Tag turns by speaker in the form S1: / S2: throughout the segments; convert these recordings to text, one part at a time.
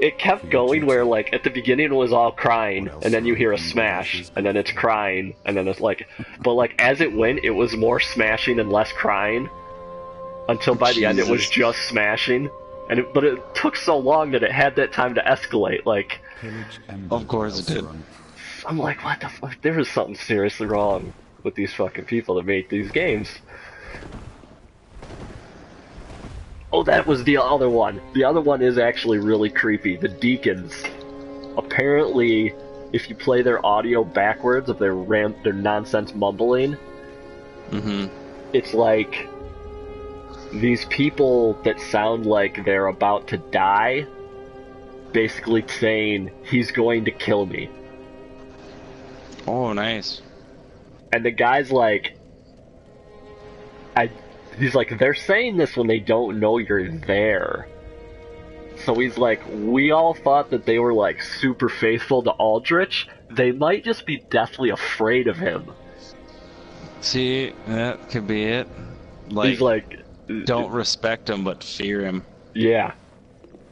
S1: it kept going where like at the beginning it was all crying, and then you hear a smash, and then it's crying, and then it's like, but like as it went, it was more smashing and less crying, until by the end it was just smashing, but it took so long that it had that time to escalate. Like,
S2: Of course it did.
S1: I'm like, what the fuck? There is something seriously wrong with these fucking people that make these games. Oh, that was the other one. The other one is actually really creepy. The Deacons. Apparently, if you play their audio backwards of their nonsense mumbling, it's like these people that sound like they're about to die, basically saying, he's going to kill me.
S2: Oh, nice.
S1: And the guy's like, he's like, they're saying this when they don't know you're there. So he's like, we all thought that they were like super faithful to Aldrich. They might just be deathly afraid of him.
S2: See, that could be it. Like,
S1: he's like,
S2: don't respect him, but fear him.
S1: Yeah.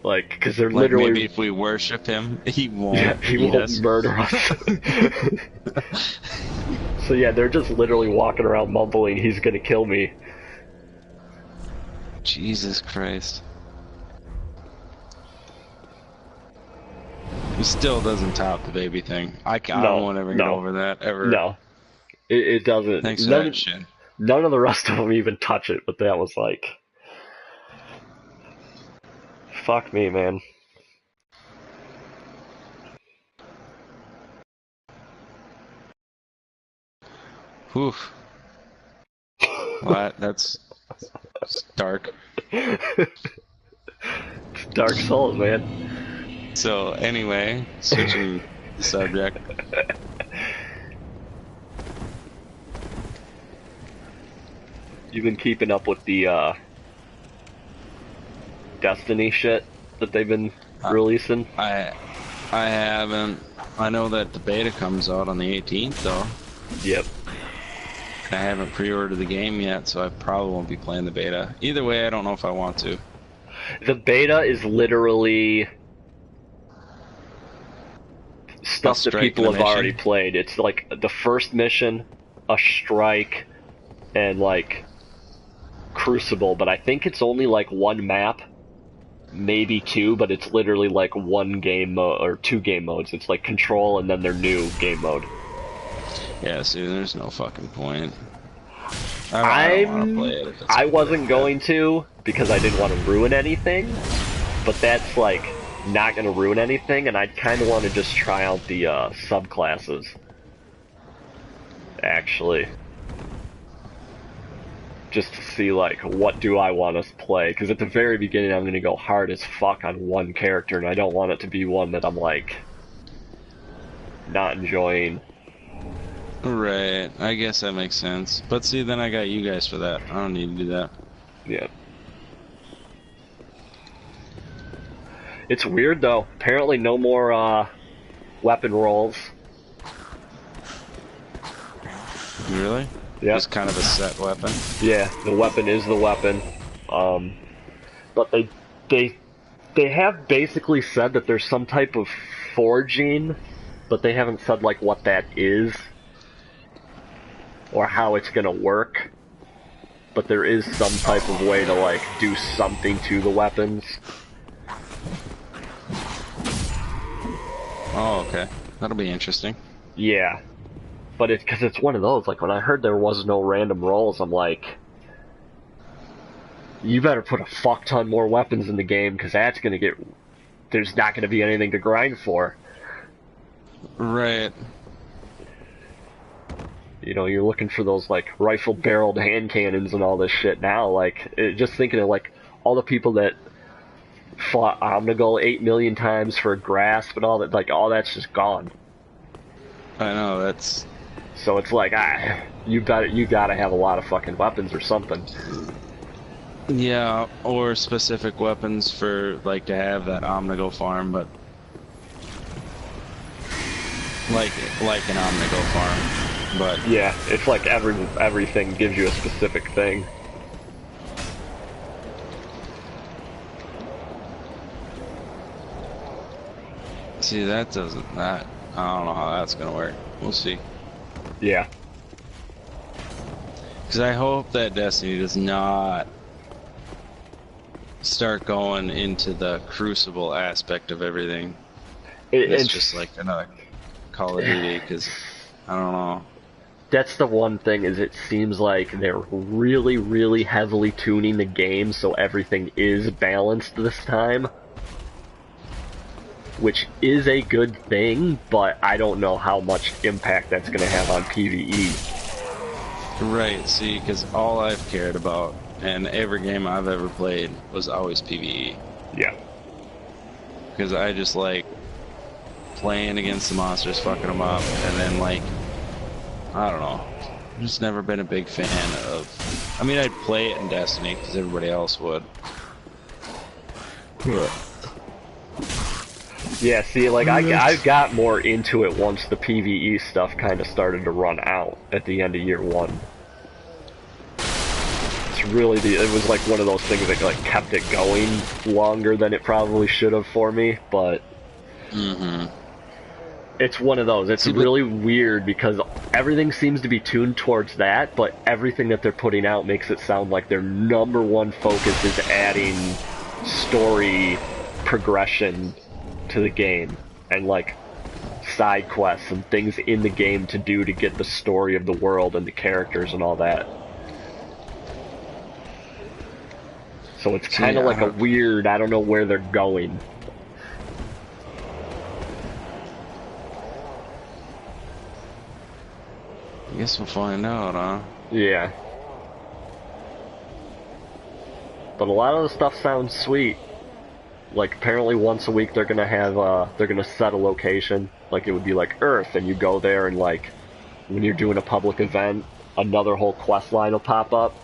S1: Like, because they're
S2: like
S1: literally...
S2: maybe if we worship him, he won't.
S1: Yeah, he won't murder us. So yeah, they're just literally walking around mumbling, he's gonna kill me.
S2: Jesus Christ. He still doesn't top the baby thing. I won't ever get over that, ever.
S1: No. It doesn't.
S2: Thanks for that shit.
S1: None of the rest of them even touch it, but that was like... Fuck me, man.
S2: Oof. What? That's dark.
S1: It's Dark Souls, man.
S2: So, anyway, switching the subject.
S1: You've been keeping up with the, Destiny shit that they've been releasing?
S2: I haven't. I know that the beta comes out on the 18th, though.
S1: Yep.
S2: I haven't pre-ordered the game yet, so I probably won't be playing the beta. Either way, I don't know if I want to.
S1: The beta is literally stuff that people have already played. It's like the first mission, a strike, and like Crucible, but I think it's only like one map, maybe two, but it's literally like one game mode or two game modes. It's like Control and then their new game mode.
S2: Yeah, see, there's no fucking point.
S1: I wasn't going to because I didn't want to ruin anything, but that's like not going to ruin anything, and I kind of want to just try out the subclasses. Actually. Just to see, like, what do I want to play, because at the very beginning I'm going to go hard as fuck on one character, and I don't want it to be one that I'm, like, not enjoying.
S2: Right, I guess that makes sense. But see, then I got you guys for that. I don't need to do that.
S1: Yeah. It's weird, though. Apparently no more, weapon rolls.
S2: Really?
S1: Yeah.
S2: Just kind of a set weapon?
S1: Yeah, the weapon is the weapon. But they have basically said that there's some type of forging, but they haven't said, like, what that is. Or how it's gonna work. But there is some type of way to, like, do something to the weapons.
S2: Oh, okay. That'll be interesting.
S1: Yeah. But because it's one of those, like, when I heard there was no random rolls, I'm like, you better put a fuck ton more weapons in the game, because that's gonna get, there's not gonna be anything to grind for.
S2: Right.
S1: You know, you're looking for those, like, rifle-barreled hand cannons and all this shit now, like, just thinking of, like, all the people that fought Omnigul 8 million times for Grasp and all that, like, all that's just gone.
S2: I know, that's...
S1: So it's like, you gotta have a lot of fucking weapons or something.
S2: Yeah, or specific weapons for, like, to have that Omnigul farm, but... Like an Omnigul farm, but...
S1: Yeah, it's like everything gives you a specific thing.
S2: See, that doesn't, that, I don't know how that's gonna work. We'll see.
S1: Yeah.
S2: Because I hope that Destiny does not start going into the Crucible aspect of everything. It's just like another Call of Duty, because, I don't know.
S1: That's the one thing, is it seems like they're really, really heavily tuning the game so everything is balanced this time. Which is a good thing, but I don't know how much impact that's going to have on PvE.
S2: Right, see, because all I've cared about, and every game I've ever played, was always PvE.
S1: Yeah.
S2: Because I just like playing against the monsters, fucking them up, and then like, I don't know. I've just never been a big fan of... I mean, I'd play it in Destiny, because everybody else would.
S1: Yeah, see, like, I got more into it once the PvE stuff kind of started to run out at the end of year one. It's really it was like one of those things that like kept it going longer than it probably should have for me, but it's one of those. It's really weird because everything seems to be tuned towards that, but everything that they're putting out makes it sound like their number one focus is adding story progression to the game and like side quests and things in the game to do to get the story of the world and the characters and all that. So it's kind of like a weird, I don't know where they're going.
S2: I guess we'll find out, huh?
S1: Yeah. But a lot of the stuff sounds sweet. Like, apparently once a week they're gonna have, they're gonna set a location. Like, it would be like Earth, and you go there and, like, when you're doing a public event, another whole quest line will pop up.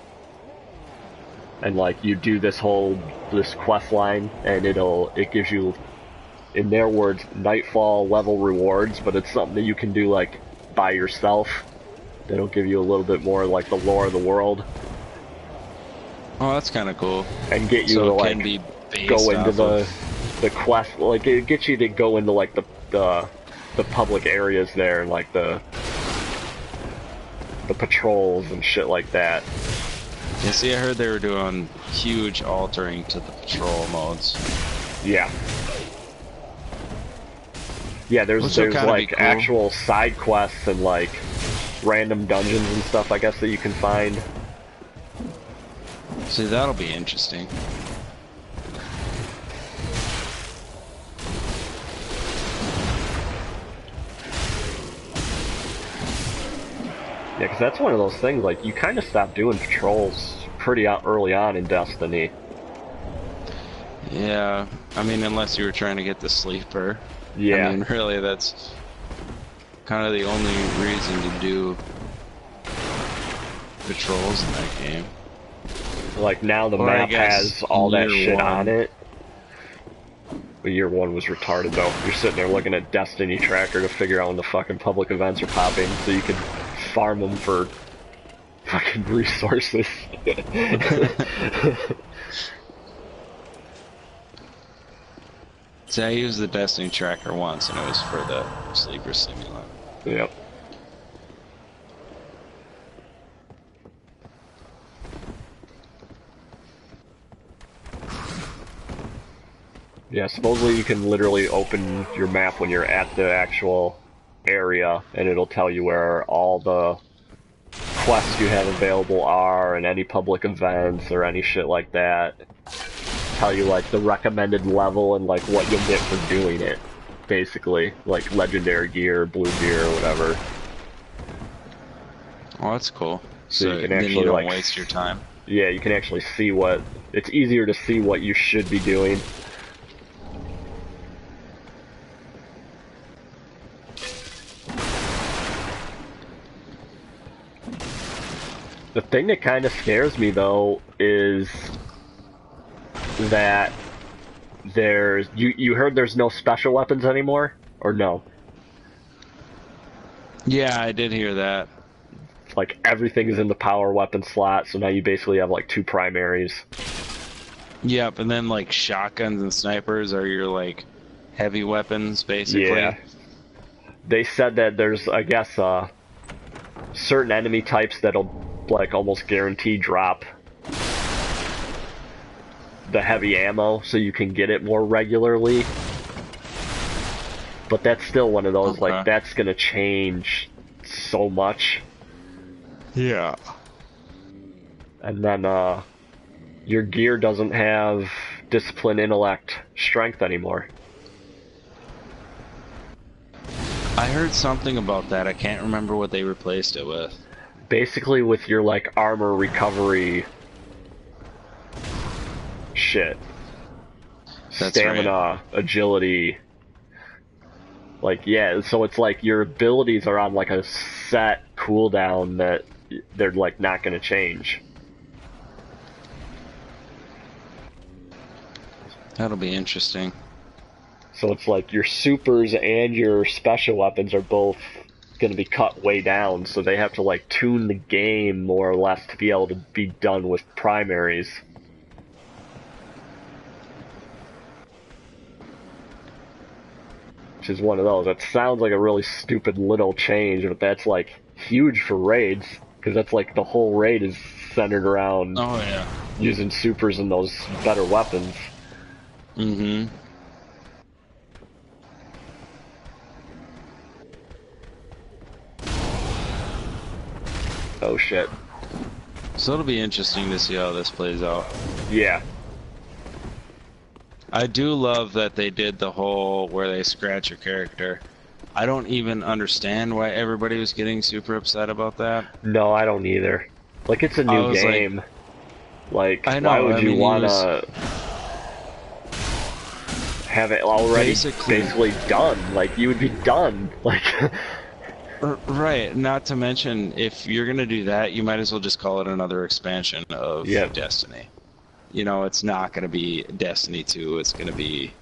S1: And, like, you do this quest line, and it gives you, in their words, Nightfall level rewards, but it's something that you can do, like, by yourself. That'll give you a little bit more, like, the lore of the world.
S2: Oh, that's kind of cool.
S1: And get you to, like, go into the quest, like, it gets you to go into, like, the public areas there, and, like, the patrols and shit like that.
S2: Yeah, see, I heard they were doing huge altering to the patrol modes.
S1: Yeah. Yeah, there's like, cool, actual side quests and, like, random dungeons and stuff, I guess, that you can find.
S2: See, that'll be interesting.
S1: Yeah, because that's one of those things, like, you kind of stop doing patrols pretty early on in Destiny.
S2: Yeah, I mean, unless you were trying to get the sleeper.
S1: Yeah.
S2: I mean, really, that's kind of the only reason to do patrols in that game.
S1: Like, now the map has all that shit on it. But year one was retarded, though. You're sitting there looking at Destiny Tracker to figure out when the fucking public events are popping, so you can farm them for fucking resources.
S2: See, I used the Destiny Tracker once, and it was for the Sleeper Simulant.
S1: Yep. Yeah, supposedly you can literally open your map when you're at the actual area, and it'll tell you where all the quests you have available are, and any public events, or any shit like that. Tell you, like, the recommended level and, like, what you'll get for doing it, basically. Like, legendary gear, blue gear, or whatever.
S2: Oh, that's cool.
S1: So you can
S2: then
S1: actually,
S2: you don't
S1: like,
S2: waste your time.
S1: Yeah, you can actually see what... It's easier to see what you should be doing. The thing that kind of scares me, though, is that there's... You heard there's no special weapons anymore? Or no?
S2: Yeah, I did hear that.
S1: Like, everything is in the power weapon slot, so now you basically have, like, 2 primaries.
S2: Yep, and then, like, shotguns and snipers are your, like, heavy weapons, basically.
S1: Yeah. They said that there's, I guess, certain enemy types that'll, like, almost guarantee drop the heavy ammo, so you can get it more regularly. But that's still one of those, like, that's gonna change so much.
S2: Yeah.
S1: And then, your gear doesn't have discipline, intellect, strength anymore.
S2: I heard something about that. I can't remember what they replaced it with.
S1: Basically with your, like, armor recovery shit.
S2: That's
S1: Stamina,
S2: right.
S1: agility. Like, yeah, so it's like your abilities are on, like, a set cooldown that they're, like, not gonna change.
S2: That'll be interesting.
S1: So it's like your supers and your special weapons are both going to be cut way down, so they have to like tune the game more or less to be able to be done with primaries. Which is one of those. That sounds like a really stupid little change, but that's like huge for raids, because that's like the whole raid is centered around using supers and those better weapons.
S2: Mm-hmm.
S1: Oh shit.
S2: So it'll be interesting to see how this plays out.
S1: Yeah.
S2: I do love that they did the whole where they scratch your character. I don't even understand why everybody was getting super upset about that.
S1: No, I don't either. Like, it's a new game. Like,
S2: I know,
S1: why would you wanna have it already basically done? Like, you would be done. Like...
S2: Right, not to mention, if you're gonna do that, you might as well just call it another expansion of Destiny. You know, it's not gonna be Destiny 2, it's gonna be...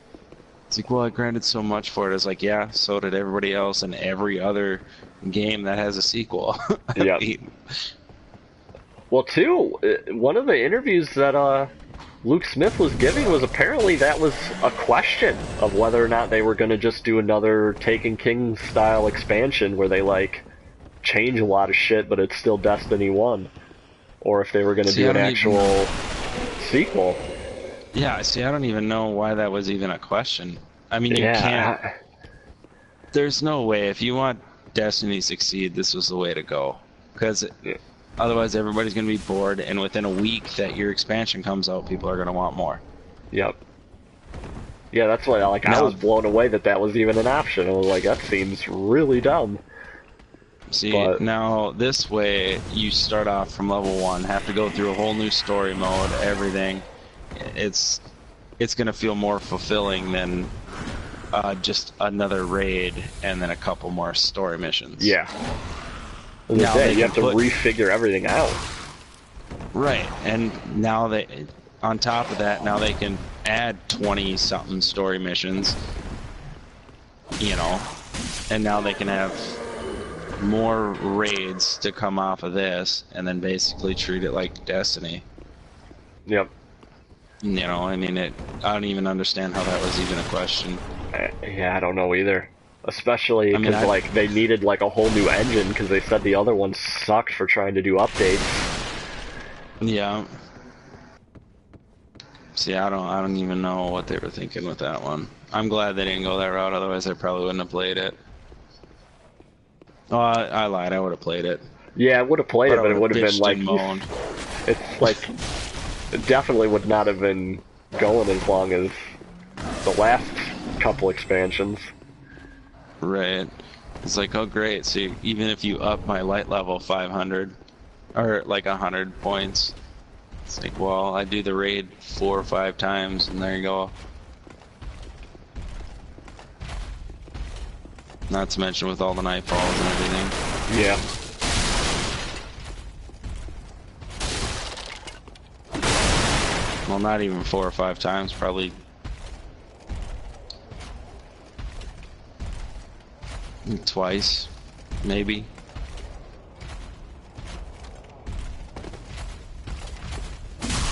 S2: It's like, well, I granted so much for it. It's like, yeah, so did everybody else in every other game that has a sequel.
S1: Yeah. Well, too, one of the interviews that Luke Smith was giving was apparently that was a question of whether or not they were going to just do another Taken King style expansion where they like change a lot of shit, but it's still Destiny 1, or if they were going to do an actual sequel.
S2: Yeah, see, I don't even know why that was even a question. I mean, you can't... There's no way. If you want Destiny to succeed, this was the way to go. Because otherwise everybody's going to be bored, and within a week that your expansion comes out, people are going to want more.
S1: Yep. Yeah, that's why I was blown away that that was even an option. I was like, that seems really dumb.
S2: See, now this way, you start off from level 1, have to go through a whole new story mode, everything. It's gonna feel more fulfilling than just another raid and then a couple more story missions.
S1: Yeah. Now you have to refigure everything out.
S2: Right, and now on top of that, now they can add 20-something story missions. You know, and now they can have more raids to come off of this, and then basically treat it like Destiny.
S1: Yep.
S2: You know, I mean, I don't even understand how that was even a question.
S1: Yeah, I don't know either. Especially because, like, they needed, like, a whole new engine because they said the other one sucked for trying to do updates.
S2: Yeah. See, I don't even know what they were thinking with that one. I'm glad they didn't go that route, otherwise I probably wouldn't have played it. Oh, I lied, I would have played it.
S1: Yeah, I would have played it, but it would have been, like... It's, like... It definitely would not have been going as long as the last couple expansions.
S2: Right. It's like, oh great, so even if you up my light level 500, or like 100 points, it's like, well, I do the raid 4 or 5 times, and there you go. Not to mention with all the nightfalls and everything.
S1: Yeah.
S2: Well, not even 4 or 5 times, probably twice, maybe.